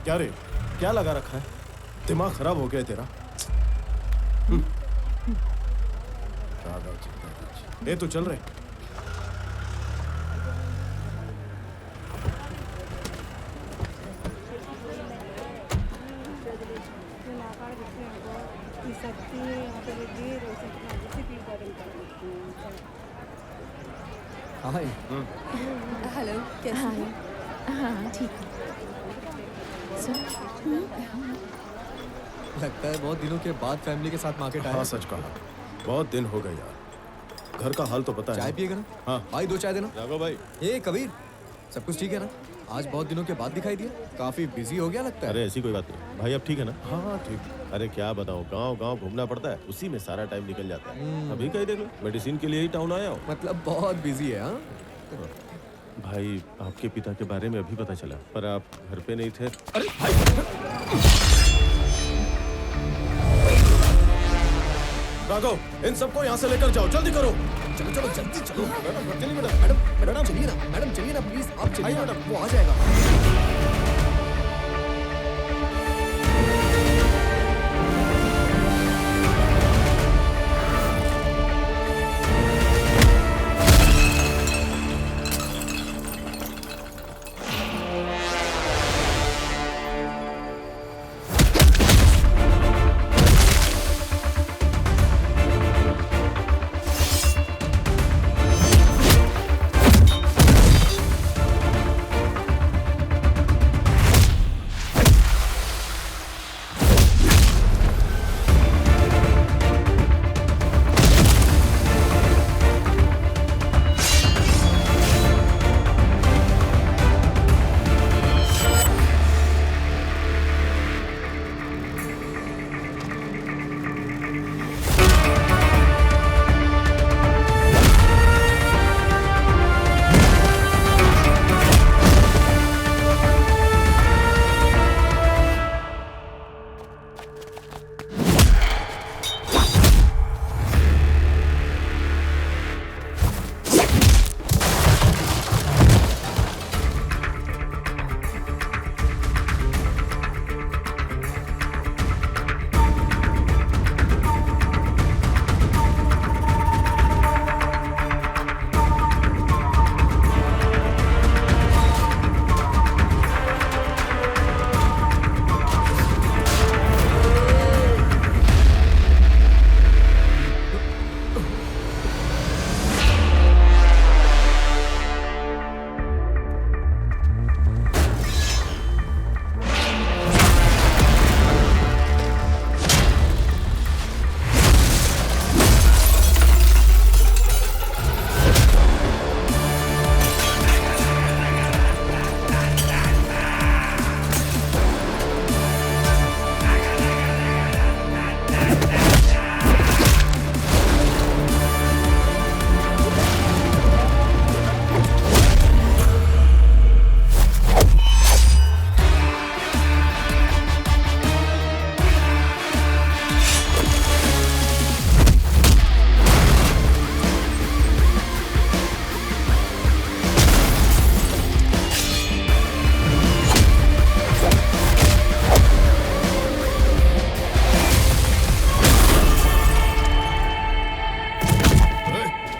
क्या रे, क्या लगा रखा है? दिमाग खराब हो गया तेरा। दादाजी, तू चल रहे। हाय। हेलो, कैसे हैं? हाँ ठीक है। लगता है बहुत दिनों के बाद फैमिली के साथ मार्केट आया। हाँ सच कहा, बहुत दिन हो गए यार। घर का हाल तो पता है। चाय पिएगा ना? हाँ भाई 2 चाय देना। राघव भाई। ए कबीर, सब कुछ ठीक है ना? आज बहुत दिनों के बाद दिखाई दिया, काफी बिजी हो गया लगता है। अरे ऐसी कोई बात नहीं भाई, अब ठीक है ना? हाँ हाँ ठीक। अरे क्या बताऊं, गांव गांव घूमना पड़ता है, उसी में सारा टाइम निकल जाता है। अभी कहीं देख लो, मेडिसिन के लिए ही टाउन आया हूँ। मतलब बहुत बिजी है। हाँ भाई आपके पिता के बारे में अभी पता चला, पर आप घर पे नहीं थे। अरे भाई राघव, इन सबको यहाँ से लेकर जाओ, जल्दी करो। चलो चलो जल्दी चलो। चलिए मैडम। मैडम चलिए ना, मैडम चलिए ना प्लीज, आप चलिए आइए मैडम, वो आ जाएगा।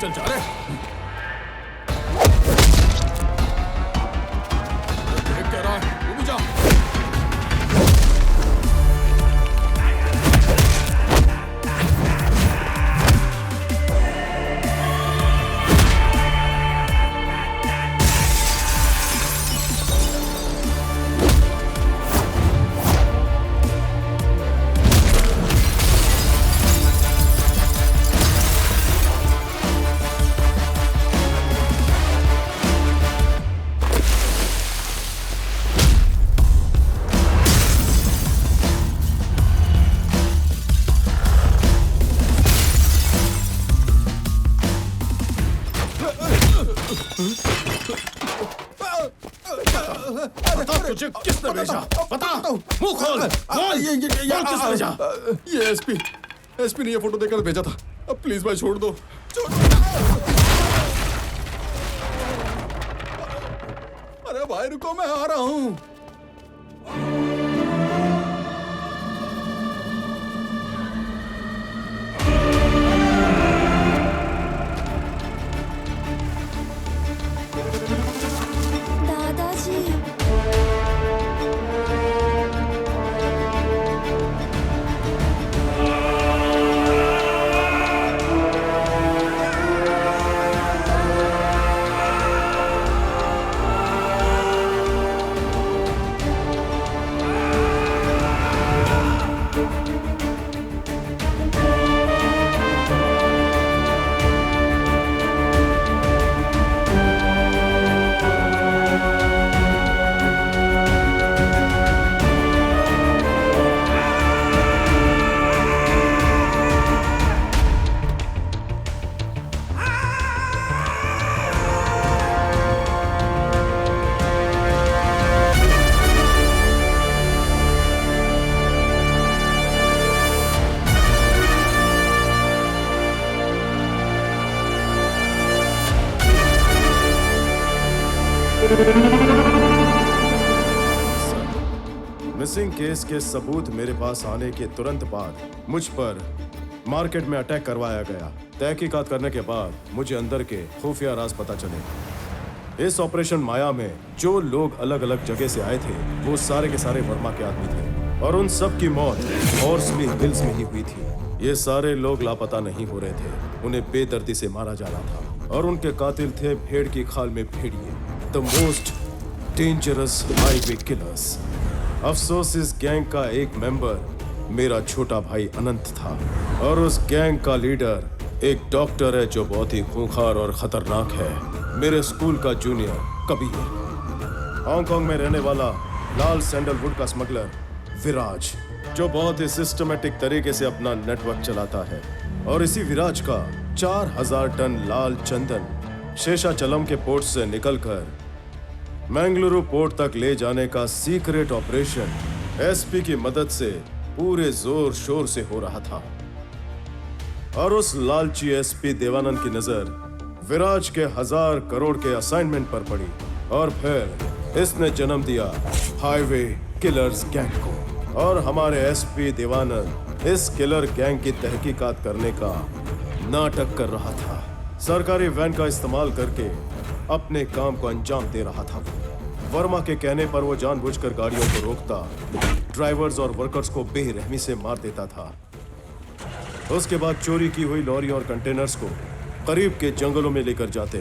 चल जा रहे। देख क्या रहा है, तू भी जा। बता तुझे किसने भेजा? बता, मुंह खोल, बोल, बोल किसने भेजा? ये एसपी ने ये फोटो देकर भेजा था। अब प्लीज भाई छोड़ दो। अरे भाई रुको, मैं आ रहा हूँ। मिसिंग केस के सबूत मेरे पास आने के तुरंत बाद मुझ पर मार्केट में अटैक करवाया गया। तहकीकात करने के बाद मुझे अंदर के खुफिया राज पता चले। इस ऑपरेशन माया में जो लोग अलग अलग जगह से आए थे वो सारे के सारे वर्मा के आदमी थे और उन सब की मौत हॉर्सली हिल्स में ही हुई थी। ये सारे लोग लापता नहीं हो रहे थे, उन्हें बेदर्दी से मारा जा रहा था और उनके कातिल थे भेड़ की खाल में भेड़िए, the most dangerous highway killers. अफसोस इस गैंग का एक मेंबर मेरा छोटा भाई अनंत था और उस गैंग का लीडर एक डॉक्टर है जो बहुत ही खूंखार और खतरनाक है। मेरे स्कूल का जूनियर कबीर, हांगकांग में रहने वाला लाल सैंडलवुड का स्मगलर विराज, जो बहुत ही सिस्टमेटिक तरीके से अपना नेटवर्क चलाता है। और इसी विराज का 4000 टन लाल चंदन शेषाचलम के पोर्ट से निकलकर मंगलुरु पोर्ट तक ले जाने का सीक्रेट ऑपरेशन एसपी की मदद से पूरे जोर शोर से हो रहा था। और उस लालची एसपी देवानंद की नजर विराज के 1000 करोड़ के असाइनमेंट पर पड़ी और फिर इसने जन्म दिया हाईवे किलर्स गैंग को। और हमारे एसपी देवानंद इस किलर गैंग की तहकीकात करने का नाटक कर रहा था। सरकारी वैन का इस्तेमाल करके अपने काम को अंजाम दे रहा था। वर्मा के कहने पर वो जानबूझकर गाड़ियों को रोकता, ड्राइवर्स और वर्कर्स को बेरहमी से मार देता था। उसके बाद चोरी की हुई लॉरी और कंटेनर्स को करीब के जंगलों में लेकर जाते।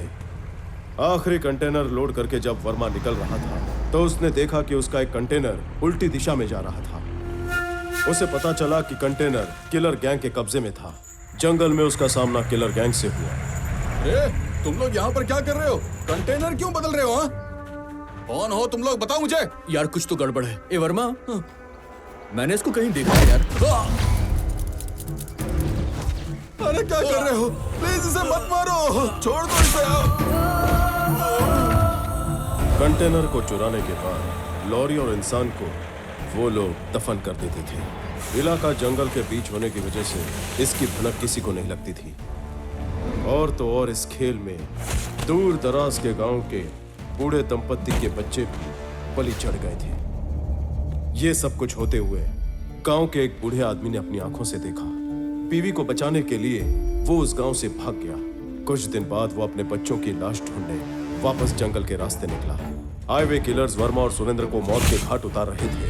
आखिरी कंटेनर लोड करके जब वर्मा निकल रहा था तो उसने देखा कि उसका एक कंटेनर उल्टी दिशा में जा रहा था। उसे पता चला कि कंटेनर किलर गैंग के कब्जे में था। जंगल में उसका सामना किलर गैंग से हुआ। तुम लोग यहाँ पर क्या कर रहे हो? कंटेनर क्यों बदल रहे हो? हाँ? कौन हो तुम लोग, बताओ मुझे। यार कुछ तो गड़बड़ है। ए वर्मा, मैंने इसको कहीं देखा है यार। अरे क्या कर रहे हो? प्लीज इसे मत मारो, छोड़ दो इसे। कंटेनर को चुराने के बाद लॉरी और इंसान को वो लोग दफन कर देते थे। इलाका जंगल के बीच होने की वजह से इसकी भनक किसी को नहीं लगती थी। और तो और इस खेल में दूर दराज के गांव के बूढ़े दंपत्ति के बच्चे भी बलि चढ़ गए थे। ये सब कुछ होते हुए गांव के एक बूढ़े आदमी ने अपनी आंखों से देखा। बीवी को बचाने के लिए वो उस गांव से भाग गया। कुछ दिन बाद वो अपने बच्चों की लाश ढूंढने वापस जंगल के रास्ते निकला। हाईवे किलर्स वर्मा और सुरेंद्र को मौत के घाट उतार रहे थे।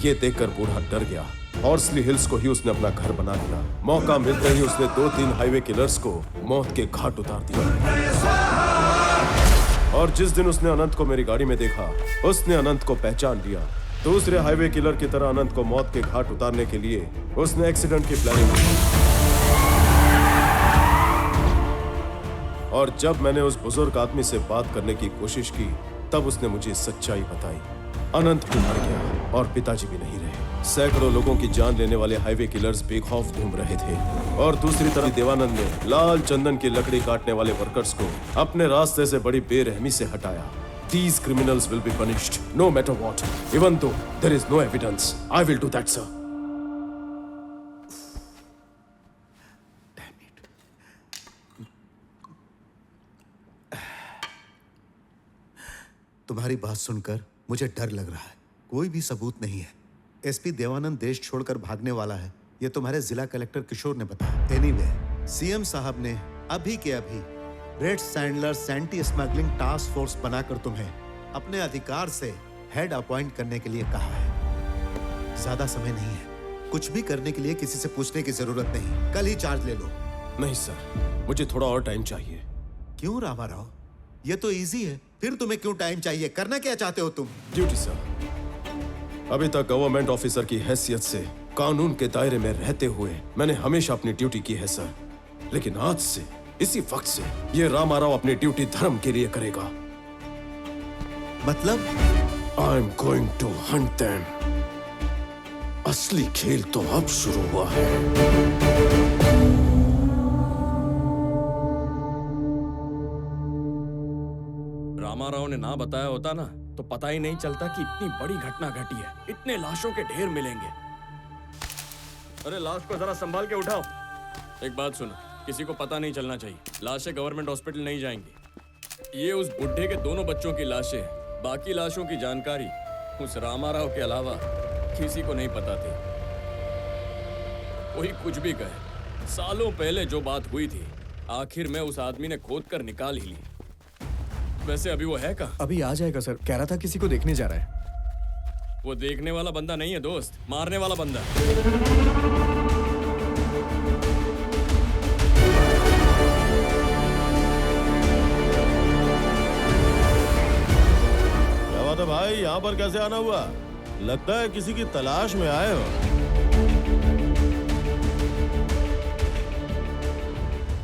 ये देखकर बूढ़ा डर गया। हॉर्सली हिल्स को ही उसने अपना घर बना लिया। मौका मिलते ही उसने 2-3 हाईवे किलर्स को मौत के घाट उतार दिया। और जिस दिन उसने अनंत को मेरी गाड़ी में देखा, उसने अनंत को पहचान लिया। दूसरे हाईवे किलर की तरह अनंत को मौत के घाट उतारने के लिए उसने एक्सीडेंट की प्लानिंग की। और जब मैंने उस बुजुर्ग आदमी से बात करने की कोशिश की तब उसने मुझे सच्चाई बताई। अनंत भी मर गया और पिताजी भी नहीं रहे। सैकड़ों लोगों की जान लेने वाले हाईवे किलर्स बेखौफ घूम रहे थे और दूसरी तरफ देवानंद ने लाल चंदन की लकड़ी काटने वाले वर्कर्स को अपने रास्ते से बड़ी बेरहमी से हटाया। These criminals will be punished, no matter what. Even though there is no evidence, I will do that, sir. Damn it. तुम्हारी बात सुनकर मुझे डर लग रहा है। कोई भी सबूत नहीं है। एसपी देवानंद देश छोड़कर भागने वाला है, ये तुम्हारे जिला कलेक्टर किशोर ने बताया। एनीवे, सीएम साहब ने अभी के अभी red Sandler anti smuggling task force बनाकर तुम्हें अपने अधिकार से हेड अपॉइंट करने के लिए कहा है। ज्यादा समय नहीं है। कुछ भी करने के लिए किसी से पूछने की जरूरत नहीं। कल ही चार्ज ले लो। नहीं सर, मुझे थोड़ा और टाइम चाहिए। क्यों रामाराव? ये तो इजी है। फिर तुम्हें क्यों टाइम चाहिए? करना क्या चाहते हो तुम? Duty sir. अभी तक गवर्नमेंट ऑफिसर की हैसियत से कानून के दायरे में रहते हुए मैंने हमेशा अपनी ड्यूटी की है सर। लेकिन आज से, इसी वक्त से ये रामाराव अपनी ड्यूटी धर्म के लिए करेगा। मतलब? I am going to hunt them. असली खेल तो अब शुरू हुआ है। रामाराव ने ना बताया होता ना तो पता ही नहीं चलता कि इतनी बड़ी घटना घटी है। इतने लाशों के ढेर मिलेंगे। अरे लाश को जरा संभाल के उठाओ। एक बात सुनो, किसी को पता नहीं चलना चाहिए। लाशें गवर्नमेंट हॉस्पिटल नहीं जाएंगी। ये उस बुढ़े के दोनों बच्चों की लाशें हैं। बाकी लाशों की जानकारी उस रामाराव के अलावा किसी को नहीं पता थी। कोई कुछ भी कहे, सालों पहले जो बात हुई थी आखिर में उस आदमी ने खोद कर निकाल ही ली। वैसे अभी वो है कहाँ? अभी आ जाएगा सर, कह रहा था किसी को देखने जा रहा है। वो देखने वाला बंदा नहीं है दोस्त, मारने वाला बंदा। क्या बात है भाई, यहाँ पर कैसे आना हुआ? लगता है किसी की तलाश में आए हो।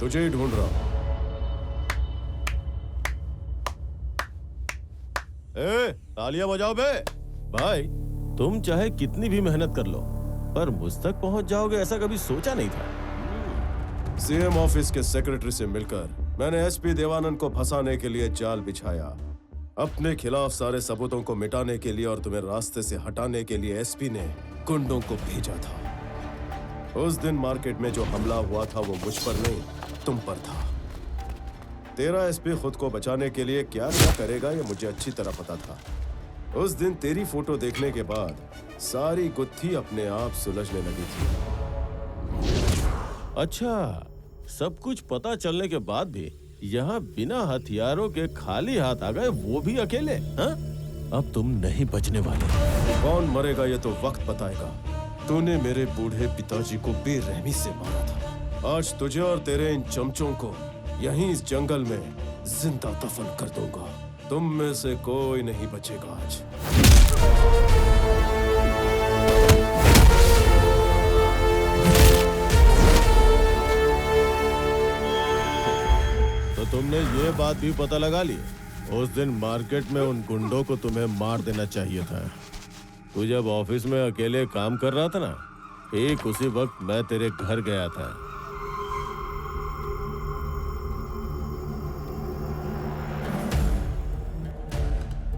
तुझे ही ढूंढ रहा हूं। तालियां बजाओ बे। भाई तुम चाहे कितनी भी मेहनत कर लो पर मुझ तक पहुंच जाओगे ऐसा कभी सोचा नहीं था। सीएम ऑफिस के सेक्रेटरी से मिलकर मैंने एसपी देवानंद को फंसाने के लिए जाल बिछाया। अपने खिलाफ सारे सबूतों को मिटाने के लिए और तुम्हें रास्ते से हटाने के लिए एसपी ने गुंडों को भेजा था। उस दिन मार्केट में जो हमला हुआ था वो मुझ पर नहीं, तुम पर था। तेरा एसपी खुद को बचाने के लिए क्या क्या करेगा ये मुझे अच्छी तरह पता था। उस दिन तेरी फोटो देखने के बाद सारी गुत्थी अपने आप सुलझने लगी थी। अच्छा, सब कुछ पता चलने के बाद भी यहाँ बिना हथियारों के खाली हाथ आ गए, वो भी अकेले। हाँ? अब तुम नहीं बचने वाले। कौन मरेगा ये तो वक्त बताएगा। तूने मेरे बूढ़े पिताजी को बेरहमी से मारा था। आज तुझे और तेरे इन चमचों को यहीं इस जंगल में जिंदा दफन कर दूंगा। तुम में से कोई नहीं बचेगा आज। तो तुमने ये बात भी पता लगा ली? उस दिन मार्केट में उन गुंडों को तुम्हें मार देना चाहिए था। तू जब ऑफिस में अकेले काम कर रहा था ना, ठीक उसी वक्त मैं तेरे घर गया था।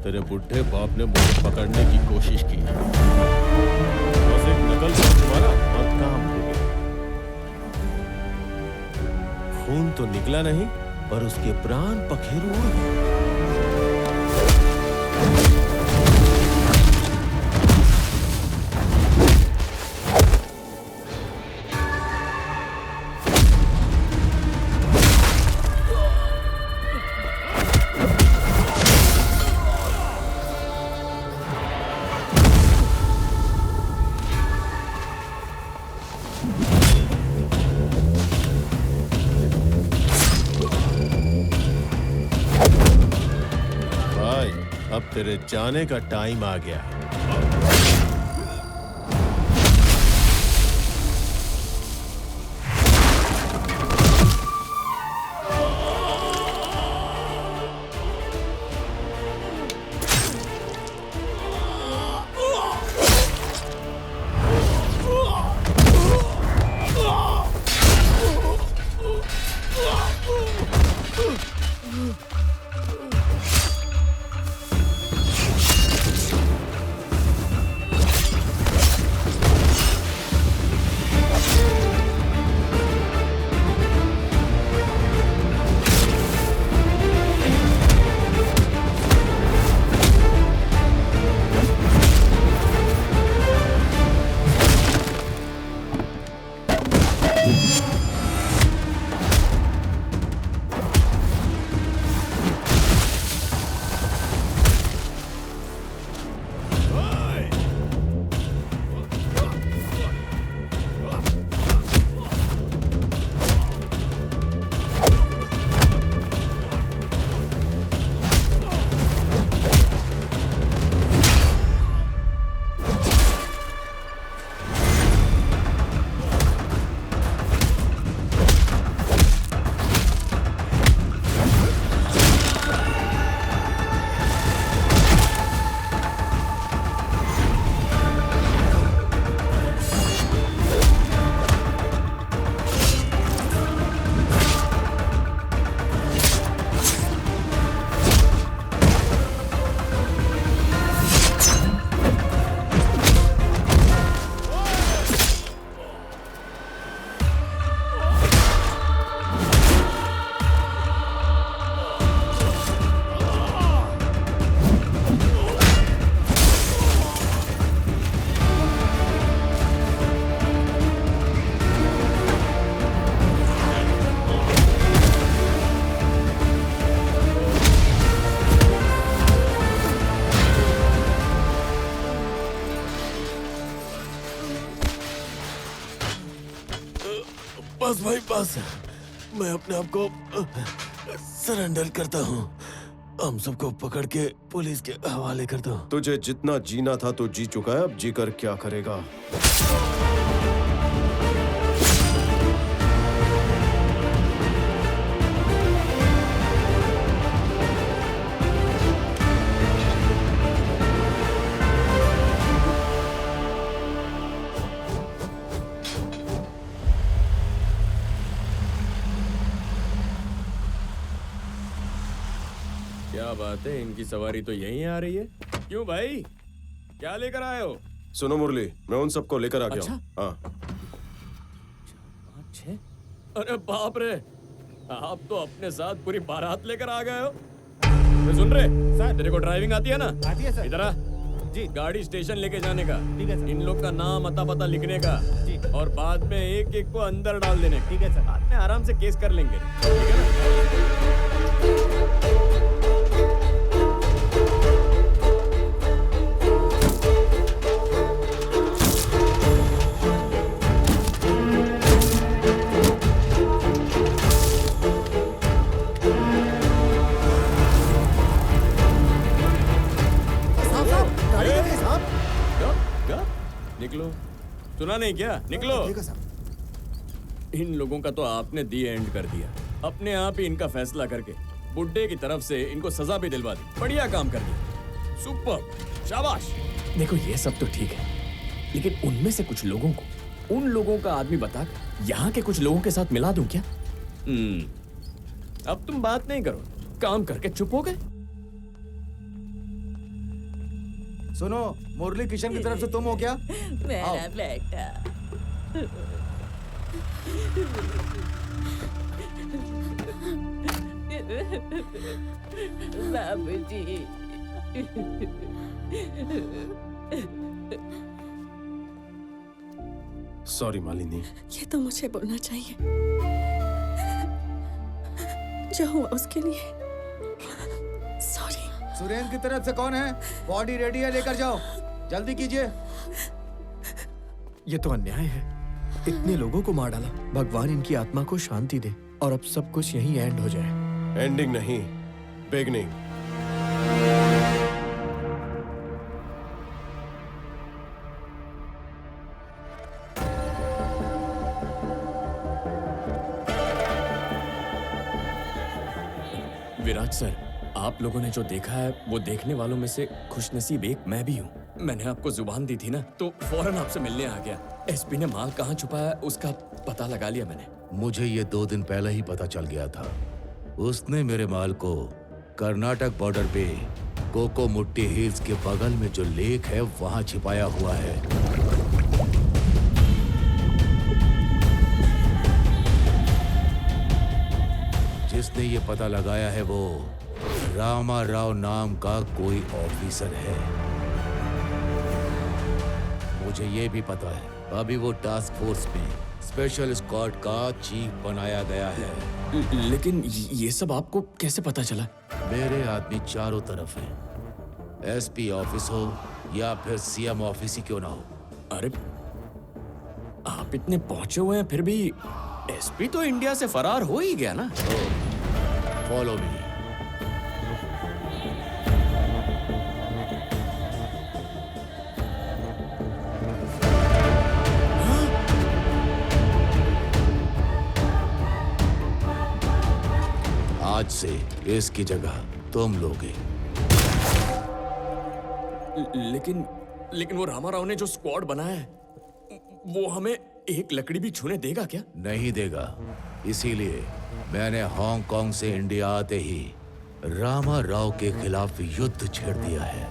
तेरे बुढ़े बाप ने मुझे पकड़ने की कोशिश की। बस एक नकल का तुम्हारा और काम हो गया। खून तो निकला नहीं पर उसके प्राण पखेरु उड़ गए। अब तेरे जाने का टाइम आ गया। बस भाई बस, मैं अपने आप को सरेंडर करता हूँ। हम सबको पकड़ के पुलिस के हवाले करता हूँ। तुझे जितना जीना था तो जी चुका है, अब जी कर क्या करेगा? क्या बात है, इनकी सवारी तो यहीं आ रही है। क्यों भाई, क्या लेकर आए हो? सुनो मुरली, मैं उन सबको लेकर आ गया अच्छा? हूँ। हाँ, 6? अरे बाप रे, आप तो अपने साथ पूरी बारात लेकर आ गए हो। मैं सुन रहे सर, तेरे को ड्राइविंग आती है ना? आती है सर। इधर आ। जी। गाड़ी स्टेशन लेके जाने का, ठीक है सर। इन लोग का नाम अता पता लिखने का, जी। और बाद में एक एक को अंदर डाल देने का। ठीक है सर। बाद में आराम से केस कर लेंगे, ठीक है ना? क्या? निकलो, सुना नहीं क्या? निकलो। इन लोगों का तो आपने दी एंड कर दिया, अपने आप ही इनका फैसला करके बुड्ढे की तरफ से इनको सजा भी दिलवा दी। बढ़िया काम कर दिया, सुपर, शाबाश। देखो ये सब तो ठीक है, लेकिन उनमें से कुछ लोगों को, उन लोगों का आदमी बता यहाँ के कुछ लोगों के साथ मिला दूं क्या? अब तुम बात नहीं करो, काम करके चुप हो गए। सुनो, मुरली किशन की तरफ से तुम हो क्या? मेरा बेटा। बाबूजी। सॉरी मालिनी। ये तो मुझे बोलना चाहिए। जो हुआ उसके लिए सॉरी। सुरेंद्र की तरफ से कौन है? बॉडी रेडी है, लेकर जाओ, जल्दी कीजिए। ये तो अन्याय है, इतने लोगों को मार डाला। भगवान इनकी आत्मा को शांति दे और अब सब कुछ यहीं एंड हो जाए। एंडिंग नहीं, बिगनिंग। विराज सर, आप लोगों ने जो देखा है वो देखने वालों में से खुशनसीब एक मैं भी हूँ। मैंने आपको जुबान दी थी ना, तो फौरन आपसे मिलने आ गया। एसपी ने माल कहाँ छुपाया है उसका पता लगा लिया मैंने। मुझे ये 2 दिन पहले ही पता चल गया था। उसने मेरे माल को कर्नाटक बॉर्डर पे कोकोमुट्टी हिल्स के बगल में जो लेक है वहां छिपाया हुआ है। जिसने ये पता लगाया है वो रामा राव नाम का कोई ऑफिसर है। मुझे ये भी पता है अभी वो टास्क फोर्स में स्पेशल स्क्वाड का चीफ बनाया गया है। लेकिन ये सब आपको कैसे पता चला? मेरे आदमी चारों तरफ हैं। एसपी ऑफिस हो या फिर सीएम ऑफिस ही क्यों ना हो। अरे आप इतने पहुंचे हुए हैं फिर भी एसपी तो इंडिया से फरार हो ही गया ना। Follow me. आज से इसकी जगह तुम लोगे। लेकिन वो रामाराव ने जो स्क्वाड बनाया है वो हमें एक लकड़ी भी छूने देगा क्या? नहीं देगा। इसीलिए मैंने हांगकांग से इंडिया आते ही रामा राव के खिलाफ युद्ध छेड़ दिया है।